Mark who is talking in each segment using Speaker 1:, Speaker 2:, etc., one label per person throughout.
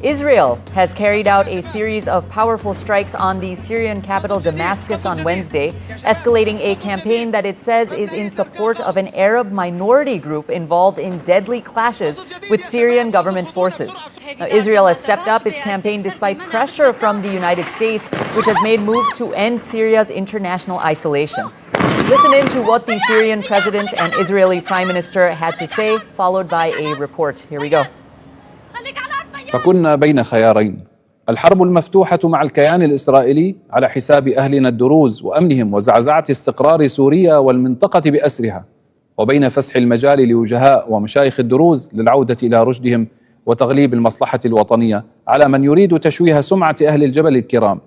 Speaker 1: Israel has carried out a series of powerful strikes on the Syrian capital Damascus on Wednesday, escalating a campaign that it says is in support of an Arab minority group involved in deadly clashes with Syrian government forces. Now, Israel has stepped up its campaign despite pressure from the United States, which has made moves to end Syria's international isolation. Listen in to what the Syrian president and Israeli prime minister had to say, followed by a report. Here we go.
Speaker 2: فكنا بين خيارين: الحرب المفتوحة مع الكيان الإسرائيلي على حساب أهلنا الدروز وأمنهم وزعزعة استقرار سوريا والمنطقة بأسرها، وبين فسح المجال لوجهاء ومشايخ الدروز للعودة إلى رشدهم وتغليب المصلحة الوطنية على من يريد تشويه سمعة أهل الجبل الكرام.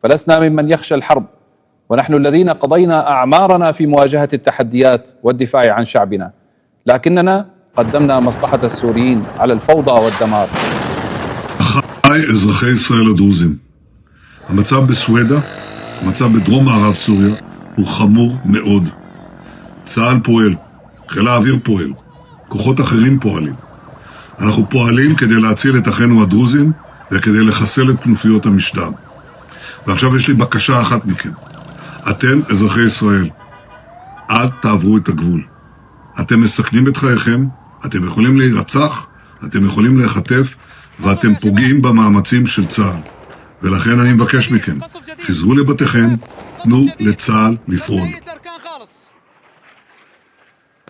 Speaker 2: فلسنا ممن يخشى الحرب، ونحن الذين قضينا أعمارنا في مواجهة التحديات والدفاع عن شعبنا، لكننا قدمنا مصلحة السوريين على الفوضى والدمار.
Speaker 3: היי אזרחי ישראל הדרוזים, המצב בסואידה, המצב בדרום מערב סוריה, הוא חמור מאוד. צה"ל פועל, חיל האוויר פועל, כוחות אחרים פועלים. אנחנו פועלים כדי להציל את אחינו הדרוזים וכדי לחסל את כנופיות המשטר. ועכשיו יש לי בקשה אחת מכם. אתם, אזרחי ישראל, אל תעברו את הגבול. אתם מסכנים את חייכם, אתם יכולים להירצח, אתם יכולים להיחטף, ואתם פוגעים במאמצים של צה"ל. ולכן אני מבקש מכם, חזרו לבתיכם, תנו לצה"ל לפעול.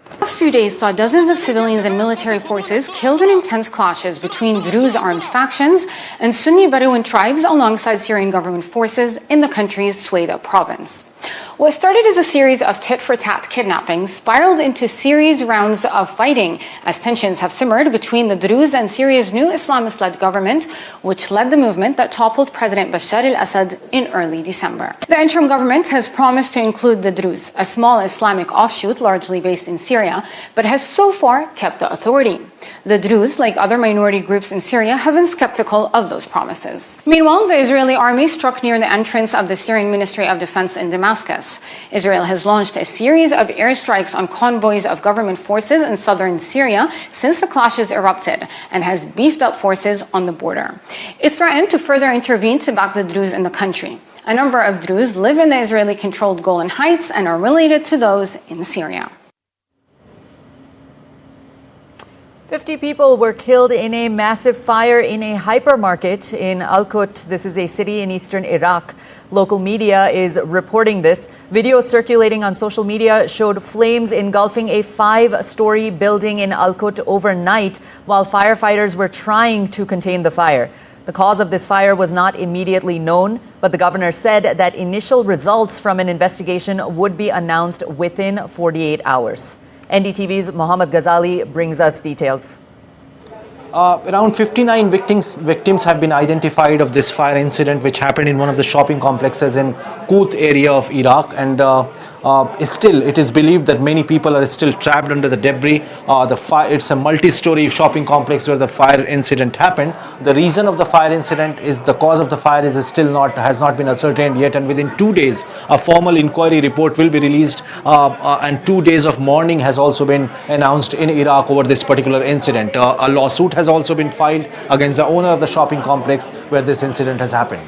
Speaker 4: The last few days saw dozens of civilians and military forces killed in intense clashes between Druze armed factions and Sunni Bedouin tribes alongside Syrian government forces in the country's Suweida province. What started as a series of tit-for-tat kidnappings spiraled into series rounds of fighting as tensions have simmered between the Druze and Syria's new Islamist-led government, which led the movement that toppled President Bashar al-Assad in early December. The interim government has promised to include the Druze, a small Islamic offshoot largely based in Syria, but has so far kept the authority. The Druze, like other minority groups in Syria, have been skeptical of those promises. Meanwhile, the Israeli army struck near the entrance of the Syrian Ministry of Defense in Damascus. Israel has launched a series of airstrikes on convoys of government forces in southern Syria since the clashes erupted and has beefed up forces on the border. It threatened to further intervene to back the Druze in the country. A number of Druze live in the Israeli-controlled Golan Heights and are related to those in Syria.
Speaker 1: 50 people were killed in a massive fire in a hypermarket in Al-Qut. This is a city in eastern Iraq. Local media is reporting this. Video circulating on social media showed flames engulfing a 5-story building in Al-Qut overnight while firefighters were trying to contain the fire. The cause of this fire was not immediately known, but the governor said that initial results from an investigation would be announced within 48 hours. NDTV's Mohammed Ghazali brings us details.
Speaker 5: Around 59 victims have been identified of this fire incident, which happened in one of the shopping complexes in Qut area of Iraq, and it is believed that many people are still trapped under the debris. It's a multi-story shopping complex where the fire incident happened. The reason of the fire incident is the cause of the fire has not been ascertained yet, and within 2 days a formal inquiry report will be released, and 2 days of mourning has also been announced in Iraq over this particular incident. A lawsuit has also been filed against the owner of the shopping complex where this incident has happened.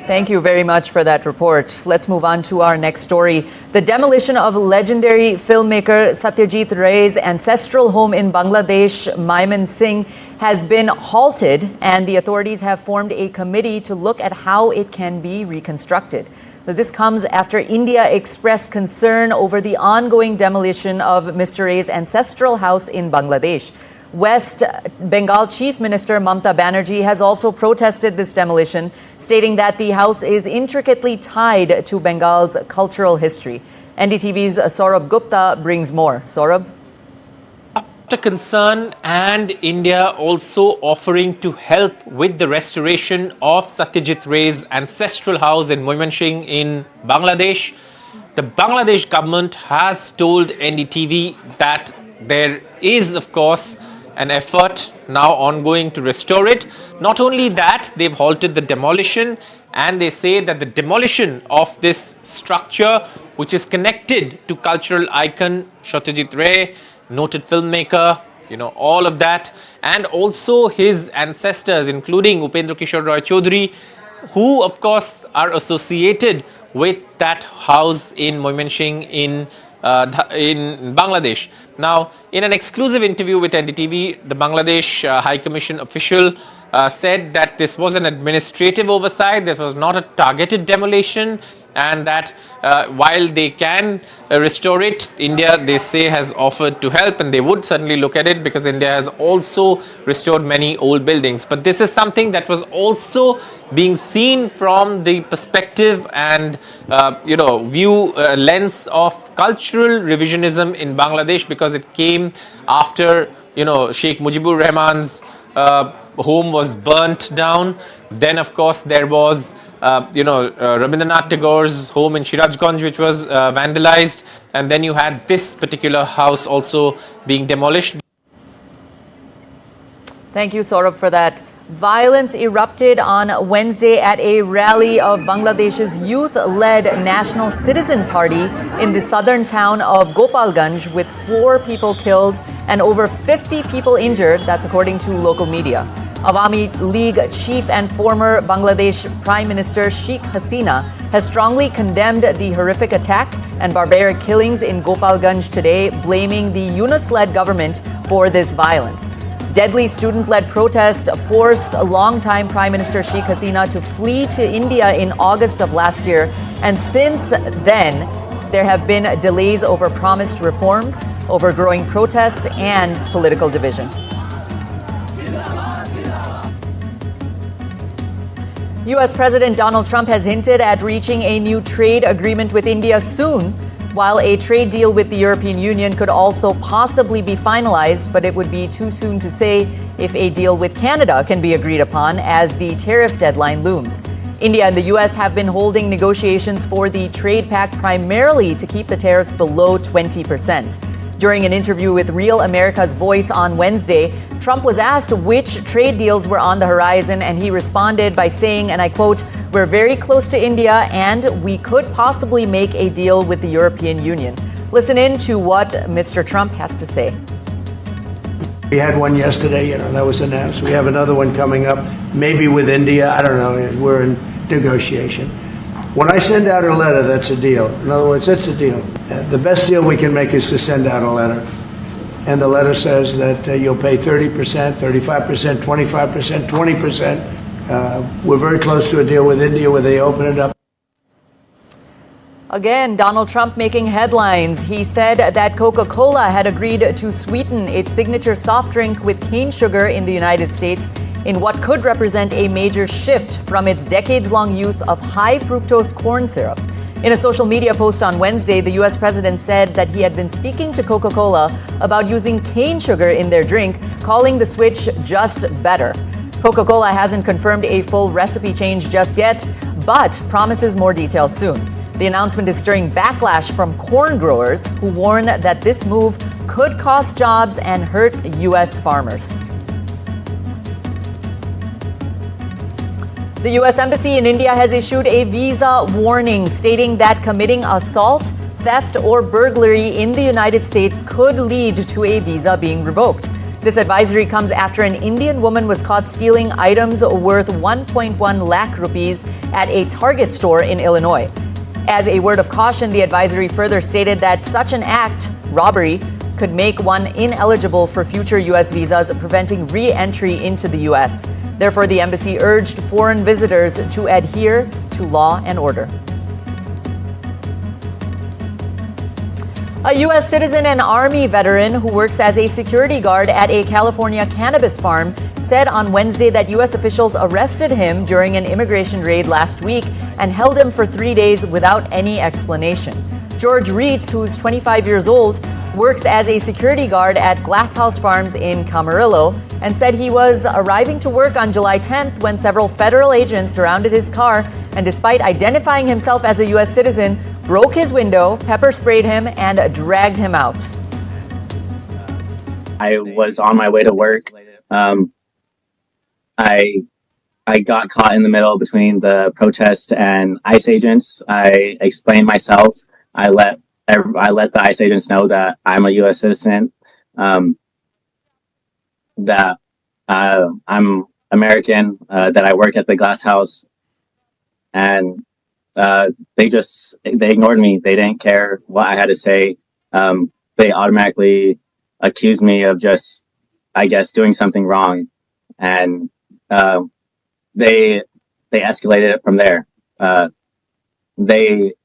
Speaker 1: Thank you very much for that report. Let's move on to our next story. The demolition of legendary filmmaker Satyajit Ray's ancestral home in Bangladesh, Maiman Singh, has been halted, and the authorities have formed a committee to look at how it can be reconstructed. This comes after India expressed concern over the ongoing demolition of Mr. Ray's ancestral house in Bangladesh. West Bengal Chief Minister Mamta Banerjee has also protested this demolition, stating that the house is intricately tied to Bengal's cultural history. NDTV's Saurabh Gupta brings more. Saurabh?
Speaker 6: After concern and India also offering to help with the restoration of Satyajit Ray's ancestral house in Mymensingh in Bangladesh, the Bangladesh government has told NDTV that there is, of course, an effort now ongoing to restore it. Not only that, they've halted the demolition, and they say that the demolition of this structure, which is connected to cultural icon Satyajit Ray, noted filmmaker, all of that, and also his ancestors, including Upendra Kishore Roy Chaudhary, who of course are associated with that house in Moimenshing in Bangladesh. Now, in an exclusive interview with NDTV, the Bangladesh High Commission official said that this was an administrative oversight, this was not a targeted demolition, and that while they can restore it, India, they say, has offered to help, and they would certainly look at it because India has also restored many old buildings. But this is something that was also being seen from the perspective and lens of cultural revisionism in Bangladesh, because it came after Sheikh Mujibur Rahman's home was burnt down. Then of course there was Rabindranath Tagore's home in Shirajganj, which was vandalized, and then you had this particular house also being demolished.
Speaker 1: Thank you, Saurabh, for that. Violence erupted on Wednesday at a rally of Bangladesh's youth-led National Citizen Party in the southern town of Gopalganj, with 4 people killed and over 50 people injured. That's according to local media. Awami League chief and former Bangladesh Prime Minister Sheikh Hasina has strongly condemned the horrific attack and barbaric killings in Gopalganj today, blaming the Yunus-led government for this violence. Deadly student-led protest forced longtime Prime Minister Sheikh Hasina to flee to India in August of last year. And since then, there have been delays over promised reforms, over growing protests, and political division. U.S. President Donald Trump has hinted at reaching a new trade agreement with India soon, while a trade deal with the European Union could also possibly be finalized, but it would be too soon to say if a deal with Canada can be agreed upon as the tariff deadline looms. India and the U.S. have been holding negotiations for the trade pact primarily to keep the tariffs below 20%. During an interview with Real America's Voice on Wednesday, Trump was asked which trade deals were on the horizon, and he responded by saying, and I quote, "We're very close to India and we could possibly make a deal with the European Union." Listen in to what Mr. Trump has to say.
Speaker 7: We had one yesterday, that was announced. We have another one coming up, maybe with India. I don't know. We're in negotiation. When I send out a letter, that's a deal. In other words, it's a deal. The best deal we can make is to send out a letter. And the letter says that you'll pay 30%, 35%, 25%, 20%. We're very close to a deal with India where they open it up.
Speaker 1: Again, Donald Trump making headlines. He said that Coca-Cola had agreed to sweeten its signature soft drink with cane sugar in the United States in what could represent a major shift from its decades-long use of high fructose corn syrup. In a social media post on Wednesday, the U.S. president said that he had been speaking to Coca-Cola about using cane sugar in their drink, calling the switch just better. Coca-Cola hasn't confirmed a full recipe change just yet, but promises more details soon. The announcement is stirring backlash from corn growers who warn that this move could cost jobs and hurt U.S. farmers. The U.S. Embassy in India has issued a visa warning stating that committing assault, theft, or burglary in the United States could lead to a visa being revoked. This advisory comes after an Indian woman was caught stealing items worth 1.1 lakh rupees at a Target store in Illinois. As a word of caution, the advisory further stated that such an act, robbery, could make one ineligible for future U.S. visas, preventing re-entry into the U.S. Therefore, the embassy urged foreign visitors to adhere to law and order. A U.S. citizen and Army veteran who works as a security guard at a California cannabis farm said on Wednesday that U.S. officials arrested him during an immigration raid last week and held him for 3 days without any explanation. George Reitz, who's 25 years old, works as a security guard at Glasshouse Farms in Camarillo, and said he was arriving to work on July 10th when several federal agents surrounded his car and, despite identifying himself as a U.S. citizen, broke his window, pepper sprayed him, and dragged him out.
Speaker 8: I was on my way to work. I got caught in the middle between the protest and ICE agents. I explained myself. I let the ICE agents know that I'm a U.S. citizen. that I'm American, that I work at the glass house, and they ignored me. They didn't care what I had to say. They automatically accused me of just, I guess, doing something wrong, and they escalated it from there.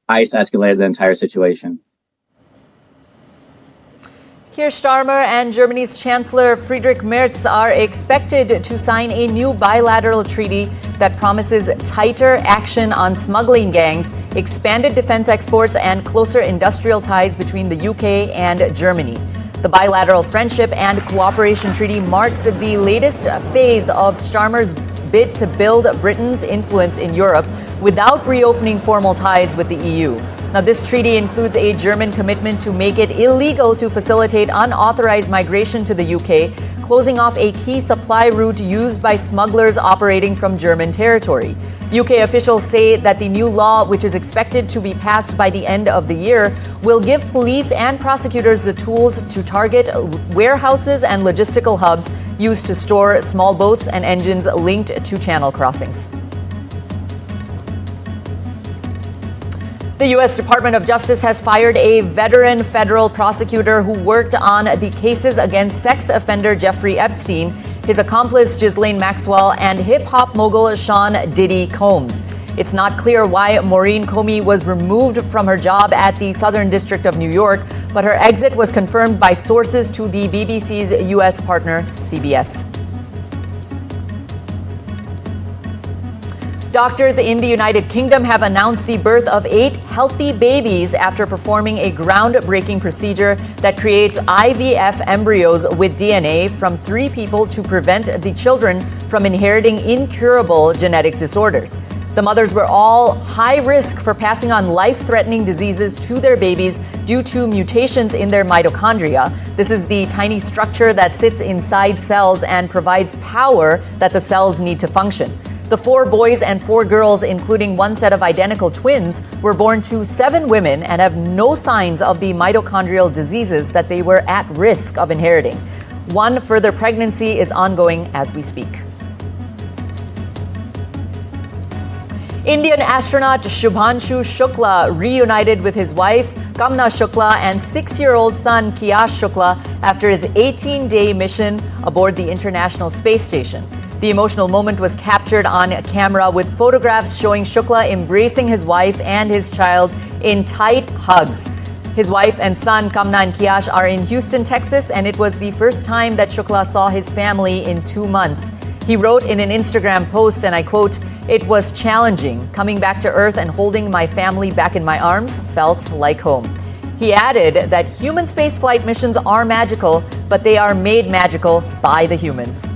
Speaker 8: ICE escalated the entire situation.
Speaker 1: Keir Starmer and Germany's Chancellor Friedrich Merz are expected to sign a new bilateral treaty that promises tighter action on smuggling gangs, expanded defense exports, and closer industrial ties between the UK and Germany. The bilateral friendship and cooperation treaty marks the latest phase of Starmer's bid to build Britain's influence in Europe without reopening formal ties with the EU. Now, this treaty includes a German commitment to make it illegal to facilitate unauthorized migration to the UK, closing off a key supply route used by smugglers operating from German territory. UK officials say that the new law, which is expected to be passed by the end of the year, will give police and prosecutors the tools to target warehouses and logistical hubs used to store small boats and engines linked to channel crossings. The U.S. Department of Justice has fired a veteran federal prosecutor who worked on the cases against sex offender Jeffrey Epstein, his accomplice Ghislaine Maxwell, and hip-hop mogul Sean Diddy Combs. It's not clear why Maureen Comey was removed from her job at the Southern District of New York, but her exit was confirmed by sources to the BBC's U.S. partner, CBS. Doctors in the United Kingdom have announced the birth of 8 healthy babies after performing a groundbreaking procedure that creates IVF embryos with DNA from 3 people to prevent the children from inheriting incurable genetic disorders. The mothers were all high risk for passing on life-threatening diseases to their babies due to mutations in their mitochondria. This is the tiny structure that sits inside cells and provides power that the cells need to function. The 4 boys and 4 girls, including one set of identical twins, were born to 7 women and have no signs of the mitochondrial diseases that they were at risk of inheriting. One further pregnancy is ongoing as we speak. Indian astronaut Shubhanshu Shukla reunited with his wife Kamna Shukla and 6-year-old son Kiyash Shukla after his 18-day mission aboard the International Space Station. The emotional moment was captured on camera with photographs showing Shukla embracing his wife and his child in tight hugs. His wife and son, Kamna and Kiyash, are in Houston, Texas, and it was the first time that Shukla saw his family in 2 months. He wrote in an Instagram post, and I quote, "It was challenging. Coming back to Earth and holding my family back in my arms felt like home." He added that human spaceflight missions are magical, but they are made magical by the humans.